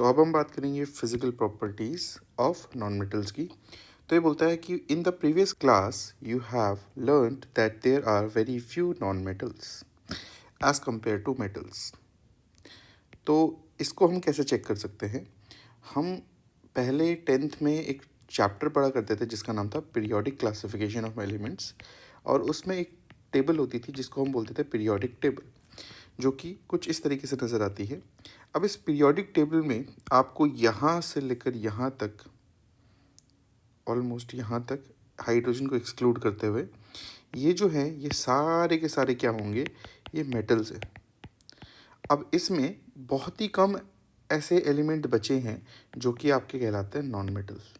तो अब हम बात करेंगे physical properties of non metals की। तो ये बोलता है कि in the previous class you have learned that there are very few non metals as compare to metals. तो इसको हम कैसे चेक कर सकते हैं? हम पहले 10th में एक चैप्टर पढ़ा करते थे जिसका नाम था पीरियोडिक क्लासिफिकेशन ऑफ एलिमेंट्स, और उसमें एक टेबल होती थी जिसको हम बोलते थे पीरियोडिक टेबल, जो कि कुछ इस तरीके से नज़र आती है। अब इस पीरियोडिक टेबल में आपको यहाँ से लेकर यहाँ तक, ऑलमोस्ट यहाँ तक, हाइड्रोजन को एक्सक्लूड करते हुए ये जो है ये सारे के सारे क्या होंगे? ये मेटल्स हैं। अब इसमें बहुत ही कम ऐसे एलिमेंट बचे हैं जो कि आपके कहलाते हैं नॉन मेटल्स।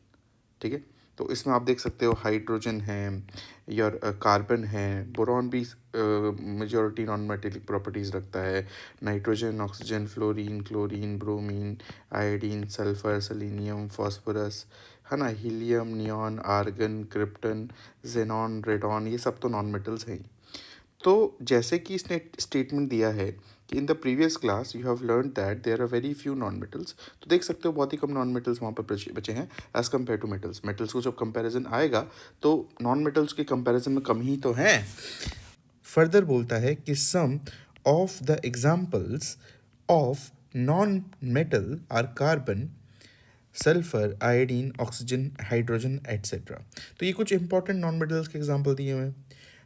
ठीक है, तो इसमें आप देख सकते हो हाइड्रोजन है, या कार्बन है, बोरॉन भी मेजॉरिटी नॉन मेटेलिक प्रॉपर्टीज़ रखता है, nitrogen, oxygen, fluorine, chlorine, bromine, iodine, sulphur, selenium, phosphorus, है ना, helium, neon, argon, krypton, xenon, radon, ये सब तो नॉन मेटल्स हैं ही। तो जैसे कि इसने स्टेटमेंट दिया है कि in the previous class you have learn that there are very few non metals, तो देख सकते हो बहुत ही कम नॉन मेटल्स वहाँ पर बचे हैं as compare to metals. Metals को जब कंपैरिजन आएगा तो नॉन मेटल्स के कंपैरिजन में कम ही तो हैं। फर्दर बोलता है कि some of the examples of non metal are carbon, sulphur, iodine, oxygen, hydrogen etcetera. तो ये कुछ इंपॉर्टेंट नॉन मेटल्स के एग्जांपल दिए हुए हैं,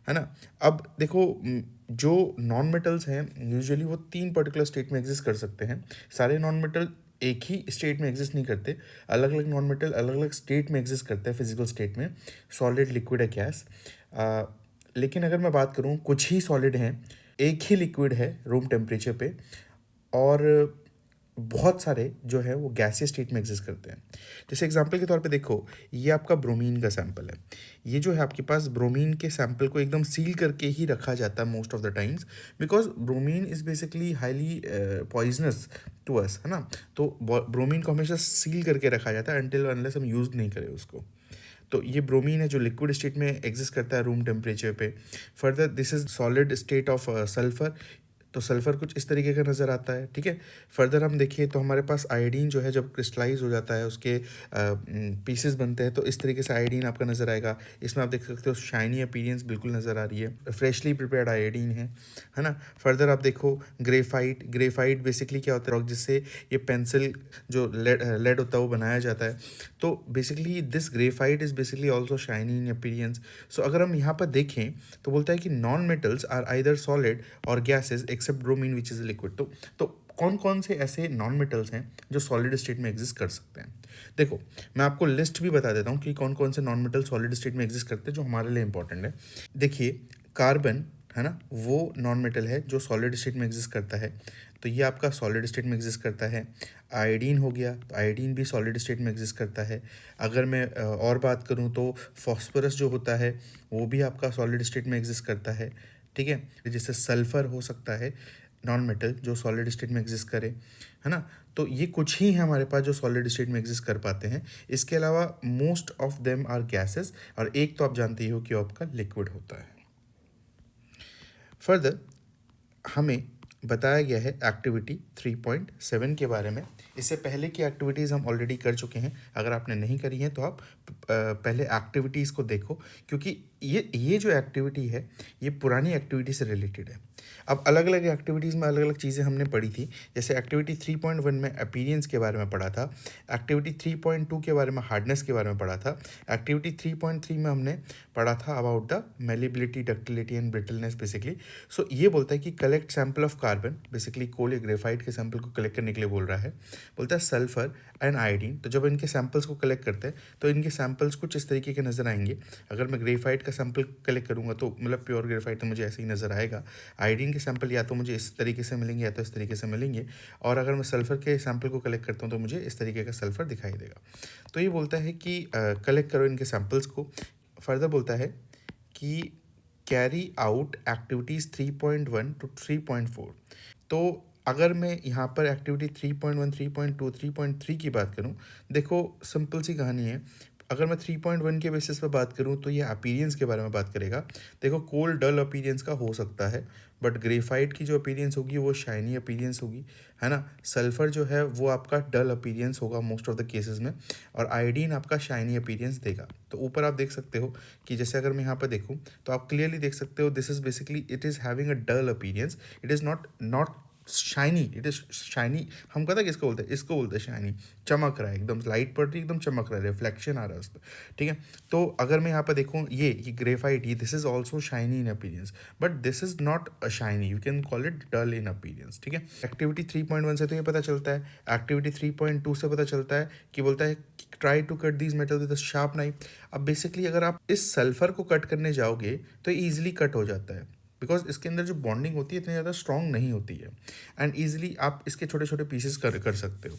है ना। अब देखो, जो नॉन मेटल्स हैं यूजुअली वो 3 पर्टिकुलर स्टेट में एग्जिस्ट कर सकते हैं। सारे नॉन मेटल एक ही स्टेट में एग्जिस्ट नहीं करते, अलग अलग नॉन मेटल अलग अलग स्टेट में एग्जिस्ट करते हैं, फिजिकल स्टेट में, सॉलिड, लिक्विड या गैस। लेकिन अगर मैं बात करूँ, कुछ ही सॉलिड हैं, एक ही लिक्विड है रूम टेम्परेचर पे, और बहुत सारे जो है वो गैसीय स्टेट में एग्जिस्ट करते हैं। जैसे एग्जांपल के तौर पे देखो, ये आपका ब्रोमीन का सैंपल है। ये जो है आपके पास ब्रोमीन के सैंपल को एकदम सील करके ही रखा जाता है most of the times, because bromine is basically highly poisonous to us, है ना। तो ब्रोमीन को हमेशा सील करके रखा जाता है अनटिल अनलेस हम यूज़ नहीं करें उसको। तो ये ब्रोमीन है जो लिक्विड स्टेट में एग्जिस्ट करता है रूम टेम्परेचर पे। Further this is solid state of sulphur, तो सल्फर कुछ इस तरीके का नज़र आता है। ठीक है, फर्दर हम देखिए तो हमारे पास आयोडीन जो है जब क्रिस्टलाइज हो जाता है, उसके पीसेस बनते हैं, तो इस तरीके से आयोडीन आपका नज़र आएगा। इसमें आप देख सकते हो शाइनी अपीयरेंस बिल्कुल नज़र आ रही है, फ्रेशली प्रिपेयर्ड आयोडीन है ना। फर्दर आप देखो ग्रेफाइट, ग्रेफाइट बेसिकली क्या होता है, रॉक जिससे ये पेंसिल जो लेड होता है वो बनाया जाता है। तो basically this graphite is basically also shiny in appearance. So अगर हम यहाँ पर देखें तो बोलता है कि non metals are either solid और gases except bromine which is liquid. तो कौन कौन से ऐसे नॉन मेटल्स हैं जो सॉलिड स्टेट में एग्जिस्ट कर सकते हैं? देखो, मैं आपको लिस्ट भी बता देता हूँ कि कौन कौन से नॉन मेटल सॉलिड स्टेट में एग्जिस्ट करते हैं जो हमारे लिए इंपॉर्टेंट है। देखिए, कार्बन, है ना, वो नॉन मेटल है जो सॉलिड स्टेट में एग्जिस्ट करता है, तो ये आपका सॉलिड स्टेट में एग्जिस्ट करता है। आयोडीन हो गया, तो आयोडीन भी सॉलिड स्टेट में एग्जिस्ट करता है। अगर मैं और बात करूँ तो फॉस्फोरस जो होता है वो भी आपका सॉलिड स्टेट में एग्जिस्ट करता है। ठीक है, जैसे सल्फर हो सकता है नॉन मेटल जो सॉलिड स्टेट में एग्जिस्ट करे, है ना। तो ये कुछ ही हैं हमारे पास जो सॉलिड स्टेट में एग्जिस्ट कर पाते हैं। इसके अलावा most of them are gases, और एक तो आप जानते ही हो कि आपका लिक्विड होता है। फर्दर हमें बताया गया है एक्टिविटी 3.7 के बारे में। इससे पहले की एक्टिविटीज़ हम ऑलरेडी कर चुके हैं, अगर आपने नहीं करी हैं तो आप पहले एक्टिविटीज़ को देखो, क्योंकि ये जो एक्टिविटी है ये पुरानी एक्टिविटी से रिलेटेड है। अब अलग अलग एक्टिविटीज़ में अलग अलग चीज़ें हमने पढ़ी थी। जैसे एक्टिविटी 3.1 में अपीयरेंस के बारे में पढ़ा था, एक्टिविटी 3.2 के बारे में हार्डनेस के बारे में पढ़ा था, एक्टिविटी 3.3 में हमने पढ़ा था about the malleability, ductility and brittleness basically. So ये बोलता है कि collect sample of carbon, basically coal या ग्रेफाइट के सैंपल को कलेक्ट करने के लिए बोल रहा है। बोलता है सल्फर एंड आयोडीन, तो जब इनके सैंपल्स को कलेक्ट करते हैं तो इनके सैंपल्स कुछ इस तरीके के नज़र आएंगे। अगर मैं ग्रेफाइट का सैंपल कलेक्ट करूँगा तो मतलब प्योर ग्रेफाइट तो मुझे ऐसे ही नज़र आएगा। आयोडीन के सैंपल या तो मुझे इस तरीके से मिलेंगे या तो इस तरीके से मिलेंगे, और अगर मैं सल्फर के सैंपल को कलेक्ट करता हूँ तो मुझे इस तरीके का सल्फर दिखाई देगा। तो ये बोलता है कि कलेक्ट करो इनके सैंपल्स को। फर्दर बोलता है कि कैरी आउट एक्टिविटीज़ 3.1 टू 3.4। तो अगर मैं यहाँ पर एक्टिविटी 3.1, 3.2, 3.3 की बात करूँ, देखो सिंपल सी कहानी है। अगर मैं 3.1 के बेसिस पे बात करूँ तो ये अपीयरेंस के बारे में बात करेगा। देखो कोल डल अपीयरेंस का हो सकता है, बट ग्रेफाइट की जो अपीयरेंस होगी वो शाइनी अपीयरेंस होगी, है ना। सल्फर जो है वो आपका डल अपीयरेंस होगा मोस्ट ऑफ द केसेस में, और आयोडीन आपका शाइनी अपीयरेंस देगा। तो ऊपर आप देख सकते हो कि जैसे अगर मैं यहाँ पर देखूँ तो आप क्लियरली देख सकते हो this is basically it is having a dull appearance, it is not shiny, it is shiny. हम कहते हैं किसको बोलते हैं, इसको बोलते हैं शाइनी, चमक रहा है, एकदम लाइट पड़ रही है, एकदम चमक रहा है, रिफ्लेक्शन आ रहा है उस पर, ठीक है। तो अगर मैं यहाँ पर देखूँ ये ग्रेफाइट, ये this is also shiny in appearance, but this is not shiny, you can call it dull in appearance, ठीक है। एक्टिविटी 3.1 से तो ये पता चलता है, एक्टिविटी 3.2 से पता चलता है कि बोलता है try to cut these metal with a sharp knife. अब बेसिकली अगर आप इस सल्फर को कट करने जाओगे तो ईजिली कट हो जाता है, बिकॉज इसके अंदर जो बॉन्डिंग होती है इतनी ज़्यादा स्ट्रॉन्ग नहीं होती है, एंड ईजिली आप इसके छोटे छोटे पीसेस कर सकते हो।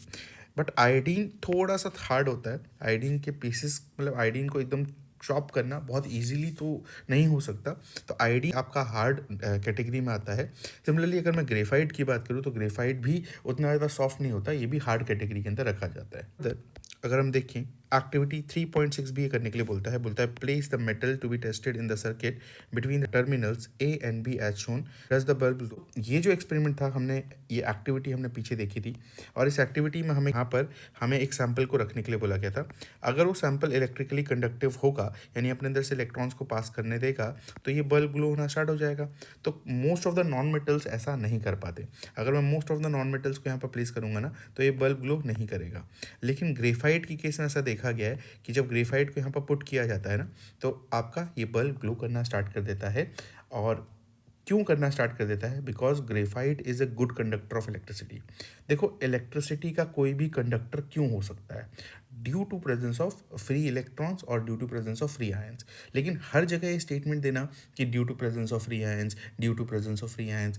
बट आयोडीन थोड़ा सा हार्ड होता है, आयोडीन के पीसेस मतलब आयोडीन को एकदम चॉप करना बहुत इजीली तो नहीं हो सकता, तो आयोडीन आपका हार्ड कैटेगरी में आता है। सिमिलरली अगर मैं ग्रेफाइट की बात करूँ तो ग्रेफाइट भी उतना ज़्यादा सॉफ्ट नहीं होता, ये भी हार्ड कैटेगरी के अंदर रखा जाता है। अगर हम देखें एक्टिविटी 3.6 भी ये करने के लिए बोलता है place the metal to be tested in the circuit between the terminals A and B as shown, does the bulb glow. ये जो एक्सपेरिमेंट था हमने, ये एक्टिविटी हमने पीछे देखी थी, और इस एक्टिविटी में हमें यहाँ पर हमें एक सैंपल को रखने के लिए बोला गया था। अगर वो सैंपल इलेक्ट्रिकली कंडक्टिव होगा, यानी अपने अंदर से इलेक्ट्रॉन्स को पास करने देगा, तो ये बल्ब ग्लो होना स्टार्ट हो जाएगा। तो most of the non metals ऐसा नहीं कर पाते। अगर मैं most of the non metals को यहाँ पर प्लेस करूँगा ना, तो ये बल्ब ग्लो नहीं करेगा। लेकिन ग्रेफाइट की केस में ऐसा देखा गया है कि जब ग्रेफाइट को यहाँ पर पुट किया जाता है ना, तो आपका ये बल्ब ग्लो करना स्टार्ट कर देता है। और क्यों करना स्टार्ट कर देता है? Because graphite is a good conductor of electricity. देखो इलेक्ट्रिसिटी का कोई भी कंडक्टर क्यों हो सकता है? Due to presence of free electrons और due to presence of free ions. लेकिन हर जगह ये स्टेटमेंट देना कि due to presence of free ions, due to presence of free ions,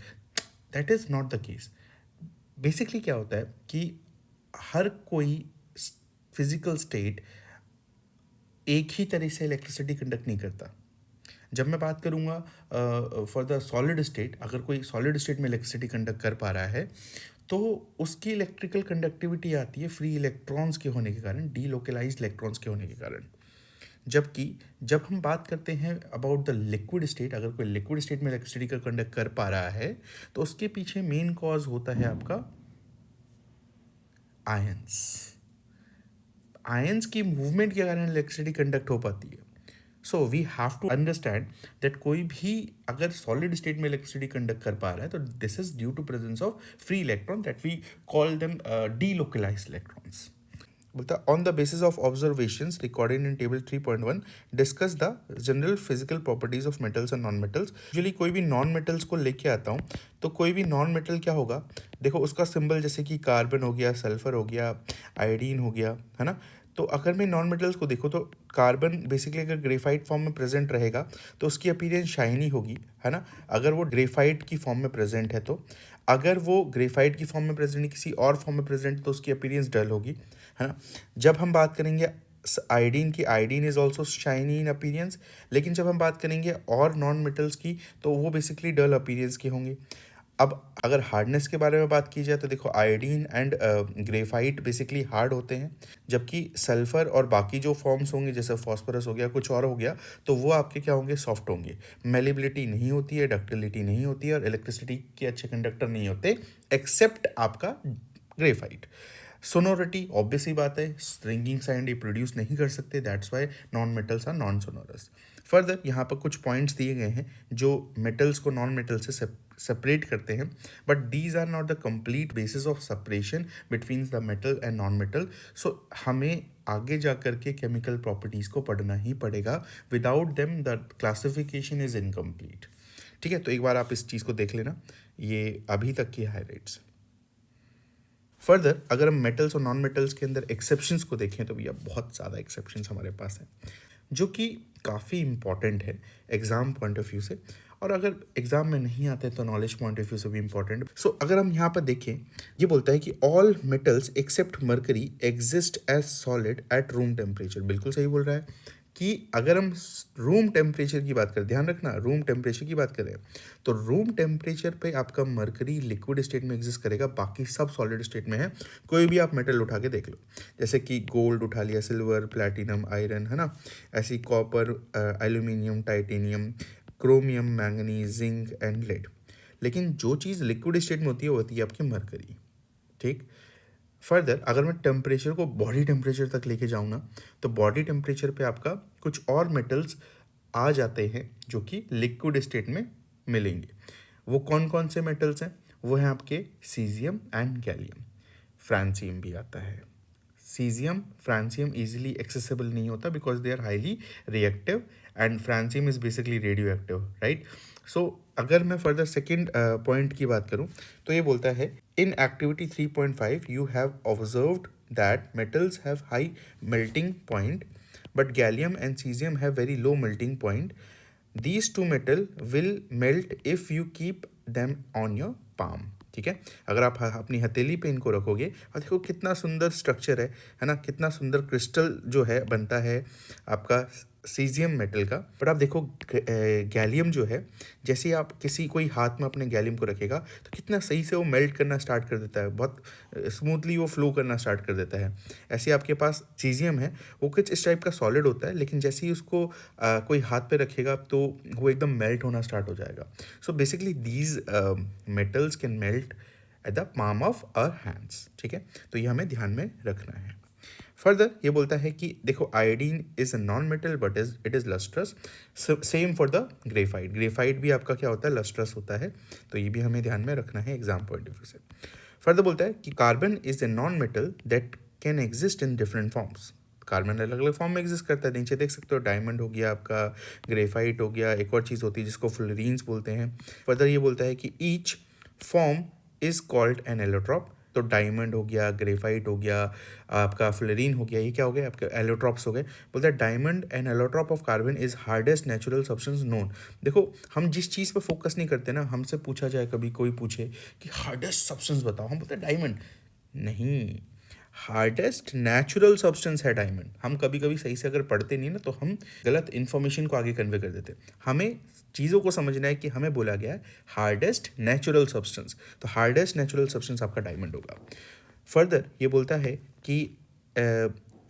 that is not the case. Basically क्या होता है कि हर कोई फिजिकल स्टेट एक ही तरह से इलेक्ट्रिसिटी कंडक्ट नहीं करता। जब मैं बात करूँगा फॉर द सॉलिड स्टेट, अगर कोई सॉलिड स्टेट में इलेक्ट्रिसिटी कंडक्ट कर पा रहा है तो उसकी इलेक्ट्रिकल कंडक्टिविटी आती है फ्री इलेक्ट्रॉन्स के होने के कारण, डीलोकलाइज्ड इलेक्ट्रॉन्स के होने के कारण। जबकि जब हम बात करते हैं अबाउट द लिक्विड स्टेट, अगर कोई लिक्विड स्टेट में इलेक्ट्रिसिटी का कंडक्ट कर पा रहा है तो उसके पीछे मेन कॉज होता है आपका आयंस। आयंस की मूवमेंट के कारण इलेक्ट्रिसिटी कंडक्ट हो पाती है। So we have to understand that कोई भी अगर सॉलिड स्टेट में इलेक्ट्रिसिटी कंडक्ट कर पा रहा है तो this is due to presence of free electron that we call them delocalised electrons. बोलता on the basis of observations recorded in table 3.1 discuss the general physical properties of metals and non metals. Usually कोई भी non metals को लेके आता हूँ तो कोई भी नॉन मेटल क्या होगा, देखो उसका सिंबल जैसे कि कार्बन हो गया, सल्फर हो गया, आयोडीन हो गया, है ना। तो अगर मैं नॉन मेटल्स को देखो तो कार्बन बेसिकली अगर ग्रेफाइट फॉर्म में प्रेजेंट रहेगा तो उसकी अपीयरेंस शाइनी होगी, है ना, अगर वो ग्रेफाइट की फॉर्म में प्रेजेंट है तो। अगर वो ग्रेफाइट की फॉर्म में प्रेजेंट है, किसी और फॉर्म में प्रेजेंट, तो उसकी अपीयरेंस डल होगी, है ना। जब हम बात करेंगे आयोडीन की, iodine is also shiny in appearance. लेकिन जब हम बात करेंगे और नॉन मेटल्स की तो वो बेसिकली डल अपीयरेंस के होंगे। अब अगर हार्डनेस के बारे में बात की जाए तो देखो iodine and graphite basically hard होते हैं, जबकि सल्फर और बाकी जो फॉर्म्स होंगे जैसे फॉस्फोरस हो गया, कुछ और हो गया, तो वो आपके क्या होंगे, सॉफ्ट होंगे। मेलिबिलिटी नहीं होती है, डक्टिलिटी नहीं होती है, और इलेक्ट्रिसिटी के अच्छे कंडक्टर नहीं होते एक्सेप्ट आपका ग्रेफाइट। सोनोरिटी ऑब्वियसली बात है, स्ट्रिंगिंग साउंड ये प्रोड्यूस नहीं कर सकते, that's why non metals are non sonorous. Further यहाँ पर कुछ पॉइंट्स दिए गए हैं जो मेटल्स को नॉन मेटल से सेपरेट करते हैं, but these are not the complete basis of separation between the metal and non metal. So हमें आगे जा कर के केमिकल प्रॉपर्टीज़ को पढ़ना ही पड़ेगा, without them the classification is incomplete. ठीक है, तो एक बार आप इस चीज़ को देख लेना, ये अभी तक की हाईलाइट्स। फर्दर अगर हम मेटल्स और नॉन मेटल्स के अंदर एक्सेप्शंस को देखें तो भैया बहुत ज़्यादा एक्सेप्शंस हमारे पास हैं, जो कि काफ़ी इंपॉर्टेंट है एग्ज़ाम पॉइंट ऑफ व्यू से, और अगर एग्ज़ाम में नहीं आते तो नॉलेज पॉइंट ऑफ व्यू से भी इंपॉर्टेंट। सो अगर हम यहाँ पर देखें, ये बोलता है कि all metals except mercury exist as solid at room temperature. बिल्कुल सही बोल रहा है। कि अगर हम रूम टेम्परेचर की बात करें, ध्यान रखना रूम टेम्परेचर की बात करें, तो रूम टेम्परेचर पे आपका मरकरी लिक्विड स्टेट में एग्जिस्ट करेगा, बाकी सब सॉलिड स्टेट में है। कोई भी आप मेटल उठा के देख लो, जैसे कि गोल्ड उठा लिया, सिल्वर, प्लैटिनम, आयरन, है ना, ऐसी copper, aluminium, titanium, chromium, manganese, zinc and lead. लेकिन जो चीज़ लिक्विड स्टेट में होती है वो होती है आपकी मरकरी। ठीक। फर्दर अगर मैं टेम्परेचर को बॉडी टेम्परेचर तक लेके जाऊँ ना, तो बॉडी टेम्परेचर पे आपका कुछ और मेटल्स आ जाते हैं जो कि लिक्विड स्टेट में मिलेंगे। वो कौन कौन से मेटल्स हैं? वो हैं आपके सीजियम एंड गैलियम। फ्रांसियम भी आता है। सीजियम, फ्रांसियम इजीली एक्सेसिबल नहीं होता because they are highly reactive and francium is basically radioactive, right. So अगर मैं फर्दर सेकेंड पॉइंट की बात करूं तो ये बोलता है in activity 3.5 you have observed that metals have high melting point but gallium and caesium have very low melting point. These two metal will melt if you keep them on your palm। ठीक है, अगर आप अपनी हथेली पे इनको रखोगे, और देखो कितना सुंदर स्ट्रक्चर है ना, कितना सुंदर क्रिस्टल जो है बनता है आपका सीजियम मेटल का। बट आप देखो गैलियम जो है, जैसे ही आप किसी कोई हाथ में अपने गैलियम को रखेगा तो कितना सही से वो मेल्ट करना स्टार्ट कर देता है, बहुत स्मूथली वो फ्लो करना स्टार्ट कर देता है। ऐसे आपके पास सीजियम है, वो कुछ इस टाइप का सॉलिड होता है, लेकिन जैसे ही उसको कोई हाथ पे रखेगा तो वो एकदम मेल्ट होना स्टार्ट हो जाएगा। So basically these metals can melt at the palm of our hands. ठीक है, तो ये हमें ध्यान में रखना है। फर्दर ये बोलता है कि देखो iodine is a non metal but it is lustrous. Same for the graphite. Graphite भी आपका क्या होता है? लस्ट्रस होता है। तो ये भी हमें ध्यान में रखना है एग्जाम पॉइंट ऑफ व्यू से। फर्दर बोलता है कि carbon is a non metal that can exist in different forms. Carbon अलग अलग फॉर्म में एग्जिस्ट करता है, नीचे देख सकते हो डायमंड हो गया आपका, ग्रेफाइट हो गया, एक और चीज़ होती है जिसको फ्लोरीन्स बोलते हैं। फर्दर ये बोलता है कि each form is called an allotrope. तो डायमंड हो गया, ग्रेफाइट हो गया, आपका फ्लोरीन हो गया, ये क्या हो गया? आपके एलोट्रॉप्स हो गए। बोलते हैं diamond and allotrope of carbon is hardest natural substance known. देखो हम जिस चीज़ पर फोकस नहीं करते ना, हमसे पूछा जाए कभी कोई पूछे कि हार्डेस्ट सब्सटेंस बताओ, हम बोलते हैं डायमंड। नहीं, हार्डेस्ट नेचुरल सब्सटेंस है डायमंड। हम कभी कभी सही से अगर पढ़ते नहीं ना तो हम गलत इन्फॉर्मेशन को आगे कन्वे कर देते। हमें चीज़ों को समझना है कि हमें बोला गया है हार्डेस्ट नेचुरल सब्सटेंस, तो हार्डेस्ट नेचुरल सब्सटेंस आपका डायमंड होगा। फर्दर ये बोलता है कि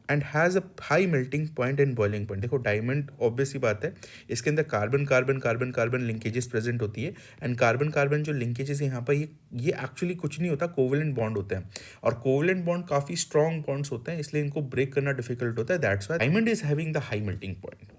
and has a high melting point and boiling point. देखो डायमंड ऑब्वियस ही बात है, इसके अंदर carbon carbon carbon carbon linkages present होती है, एंड कार्बन कार्बन जो लिंकेजेस है यहाँ पर ये एक्चुअली कुछ नहीं होता, कोवेलेंट बॉन्ड होते हैं, और कोवेलेंट बॉन्ड काफ़ी स्ट्रॉन्ग बॉन्ड्स होते हैं, इसलिए इनको ब्रेक करना डिफिकल्ट होता है। That's why diamond is having the high melting point.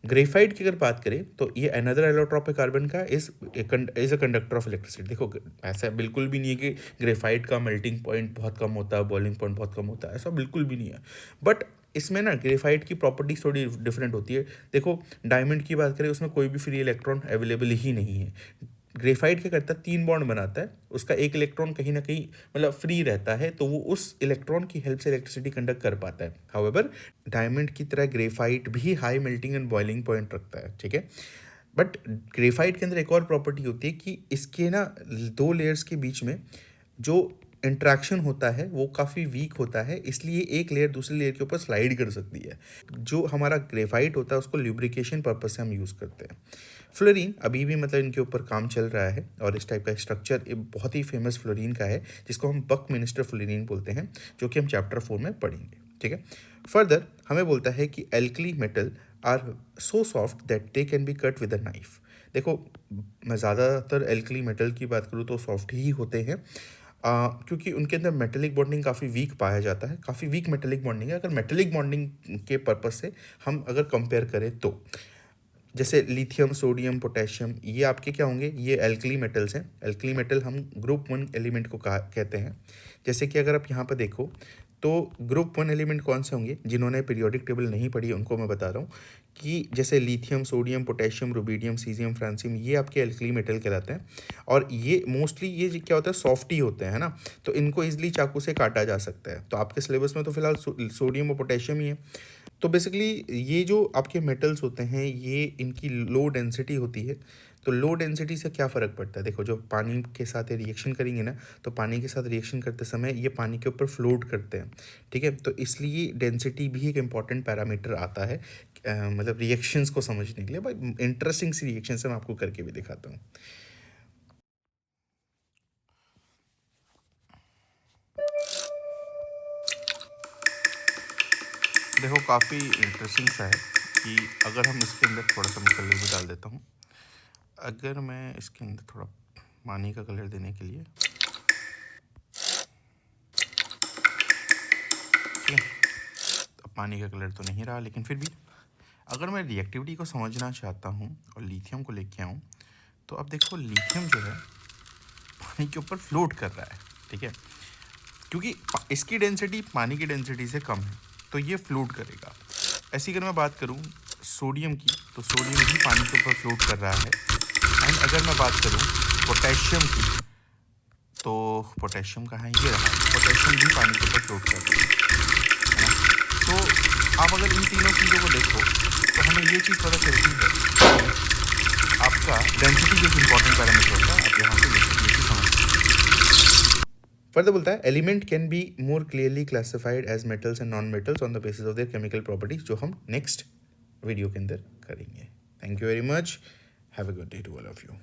Graphite की अगर बात करें तो ये अनदर एलोट्रॉप है कार्बन का, is a conductor of electricity. देखो ऐसा बिल्कुल भी नहीं है कि ग्रेफाइट का मेल्टिंग पॉइंट बहुत कम होता है, बॉइलिंग पॉइंट बहुत कम होता है, ऐसा बिल्कुल भी नहीं है। बट इसमें ना ग्रेफाइट की प्रॉपर्टीज थोड़ी डिफरेंट होती है। देखो डायमंड की बात करें, उसमें कोई भी फ्री इलेक्ट्रॉन अवेलेबल ही नहीं है। ग्रेफाइट क्या करता है? 3 बॉन्ड बनाता है, उसका एक इलेक्ट्रॉन कहीं ना कहीं मतलब फ्री रहता है, तो वो उस इलेक्ट्रॉन की हेल्प से इलेक्ट्रिसिटी कंडक्ट कर पाता है। हाउएवर डायमंड की तरह ग्रेफाइट भी high melting and boiling point रखता है। ठीक है, बट ग्रेफाइट के अंदर एक और प्रॉपर्टी होती है कि इसके ना 2 लेयर्स के बीच में जो इंट्रैक्शन होता है वो काफ़ी वीक होता है, इसलिए एक लेयर दूसरी लेयर के ऊपर स्लाइड कर सकती है। जो हमारा ग्रेफाइट होता है उसको ल्यूब्रिकेशन पर्पज से हम यूज़ करते हैं। फ्लोरीन अभी भी मतलब इनके ऊपर काम चल रहा है, और इस टाइप का स्ट्रक्चर बहुत ही फेमस फ्लोरीन का है जिसको हम बकमिंस्टर फ्लोरीन बोलते हैं, जो कि हम चैप्टर 4 में पढ़ेंगे। ठीक है, फर्दर हमें बोलता है कि alkali metal are so soft that they can be cut with a knife. देखो मैं ज़्यादातर एल्कली मेटल की बात करूँ तो सॉफ्ट ही होते हैं, क्योंकि उनके अंदर मेटेलिक बॉन्डिंग काफ़ी वीक पाया जाता है, काफ़ी वीक मेटेलिक बॉन्डिंग है। अगर मेटेलिक बॉन्डिंग के पर्पज से हम अगर कंपेयर करें तो जैसे लिथियम, सोडियम, पोटेशियम, ये आपके क्या होंगे? ये एल्कली मेटल्स हैं। एल्कली मेटल हम ग्रुप 1 एलिमेंट को कहते हैं। जैसे कि अगर आप यहाँ पर देखो तो ग्रुप 1 एलिमेंट कौन से होंगे? जिन्होंने पीरियोडिक टेबल नहीं पढ़ी उनको मैं बता रहा हूँ कि जैसे lithium, sodium, potassium, rubidium, caesium, francium, ये आपके एल्कली मेटल कहलाते हैं। और ये मोस्टली ये क्या होता है? सॉफ्टी होते हैं, है ना, तो इनको ईजिली चाकू से काटा जा सकता है। तो आपके सिलेबस में तो फिलहाल सोडियम और पोटेशियम ही है। तो बेसिकली ये जो आपके मेटल्स होते हैं ये इनकी लो डेंसिटी होती है। तो लो डेंसिटी से क्या फ़र्क पड़ता है? देखो जो पानी के साथ रिएक्शन करेंगे ना, तो पानी के साथ रिएक्शन करते समय ये पानी के ऊपर फ्लोट करते हैं। ठीक है, तो इसलिए डेंसिटी भी एक इम्पॉर्टेंट पैरामीटर आता है मतलब रिएक्शंस को समझने के लिए। भाई इंटरेस्टिंग सी रिएक्शन से मैं आपको करके भी दिखाता हूँ। देखो काफ़ी इंटरेस्टिंग सा है कि अगर हम इसके अंदर थोड़ा सा मैं कलर भी डाल देता हूँ। अगर मैं इसके अंदर थोड़ा पानी का कलर देने के लिए, ठीक है, अब पानी का कलर तो नहीं रहा, लेकिन फिर भी अगर मैं रिएक्टिविटी को समझना चाहता हूँ और लिथियम को लेके आऊँ, तो अब देखो लिथियम जो है पानी के ऊपर फ्लोट कर रहा है, ठीक है, क्योंकि इसकी डेंसिटी पानी की डेंसिटी से कम है, तो ये फ्लोट करेगा। ऐसी अगर मैं बात करूँ सोडियम की, तो सोडियम भी पानी के ऊपर फ्लोट कर रहा है। एंड अगर मैं बात करूँ पोटेशियम की, तो पोटेशियम कहाँ है, ये रहा, पोटेशियम भी पानी के ऊपर फ्लोट कर रहा है ना। तो आप अगर इन तीनों चीज़ों को देखो तो हमें ये चीज़ पता चलती है कि आपका डेंसिटी जो इंपॉर्टेंट पैरामीटर होता है, आप यहाँ से ये समझ सकते। फर्दर बोलता है element can be more clearly classified as metals and non metals on the basis of their chemical properties, जो हम नेक्स्ट वीडियो के अंदर करेंगे। Thank you very much, have a good day to all of you.